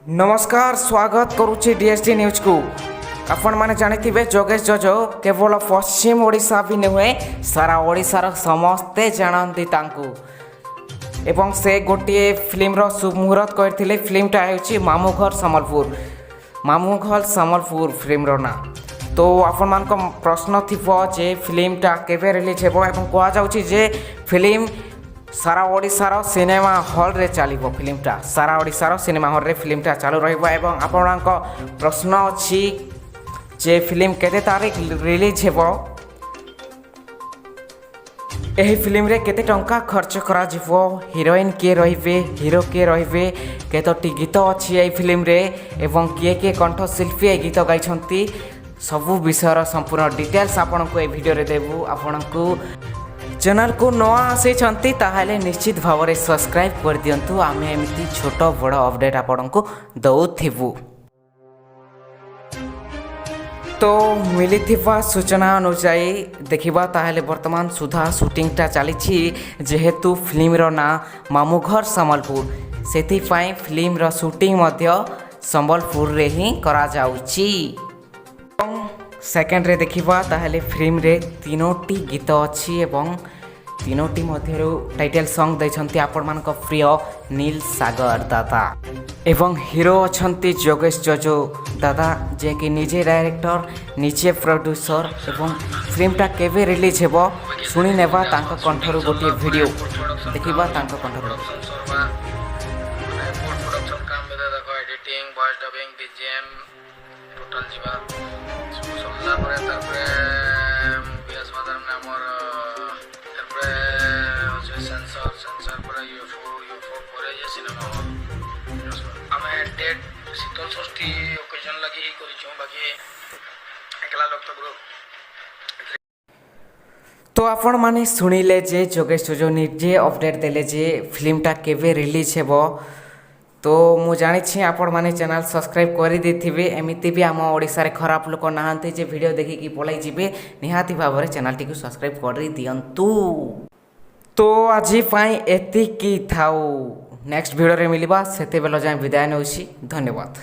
नमस्कार स्वागत करुच्ची DST news को आपण मैंने जानी जोगेश जज केवल पश्चिम ओडिशा भी नुहे सारा ओडिशार समस्ते जानती एवं से गोटे फिल्म शुभमुहूर्त करते फिल्मटा हो मामूघर सम्बलपुर फिल्म ना तो आपण मान प्रश्न थी जे फिल्मटा केवे रिलीज हो कहुच्छे जे फिल्म सारा ओडिशार सिनेमा हॉल रे चलो फिल्मटा सारा ओडिशार सिनेमा हॉल रे फिल्मटा चालू रहा प्रश्न अच्छी जे फिल्म केते तारीख रिलीज हो यही फिल्म रे केते टंका खर्च करा जिवो हीरोइन किए रहिबे हीरो किए रहिबे केतोटी गीत अच्छी यही फिल्म रे एवं किए किए कंठशिल्पी ए गीत गाइछंती सबु विषयर संपूर्ण डिटेल्स आपन को ए वीडियो रे देबू आपन को चैनल को नवा आसी ताहले निश्चित भाव में सब्सक्राइब कर दिंतु आम एमती छोट बड़ अपडेट आपण को दौथु। तो मिली सूचना अनुसार देखा ताहले वर्तमान सुधा शूटिंगटा चली जेहेतु फिल्म ना मामूघर सम्बलपुर से फिल्म शूटिंग सम्बलपुर रे ही करा जाउची। सेकेंड रे देखिबा ताहले फिल्म रे तीनोटी गीत अच्छी एवं तीनोटी मध्यरु टाइटल सॉन्ग दैछंती आपण मानक प्रिय नील सागर दादा एवं हीरो अछंती जोगेश जजो दादा जे कि निजे डायरेक्टर निजे प्रोड्यूसर एवं फिल्मटा केवे रिलीज हेबो सुनी नेबा तांका कंठरु गोटे वीडियो देखिबा तांका कंठरु प्रोडक्शन काम में देखो editing voice dubbing BGM total जीवा सल्ला परे तारपरे बीएस मादर नामर तारपरे जो सेंसर परे यूफो परे ये सिनेमा हमें डेट शीतल षष्ठी ओकेजन लगी ही करिछु बाकी एकला लोग तो ग्रुप तो आपण माने सुनिले जे जोगेश जो निजे अपडेट देले जे फिल्मटा केवे रिलीज हेबो तो मु जानी आपण माने चैनल सब्सक्राइब कर देथिबे एमिति भी आम ओडिसा रे खराब लोक नाहंते जे वीडियो देखि कि पळाई जिबे निहाती भाव रे चैनल टी को सब्सक्राइब कर दियंतु। तो आज पई एति की थाउ नेक्स्ट वीडियो रे मिलबा सेते बेलो जाय विदाय नउसी धन्यवाद।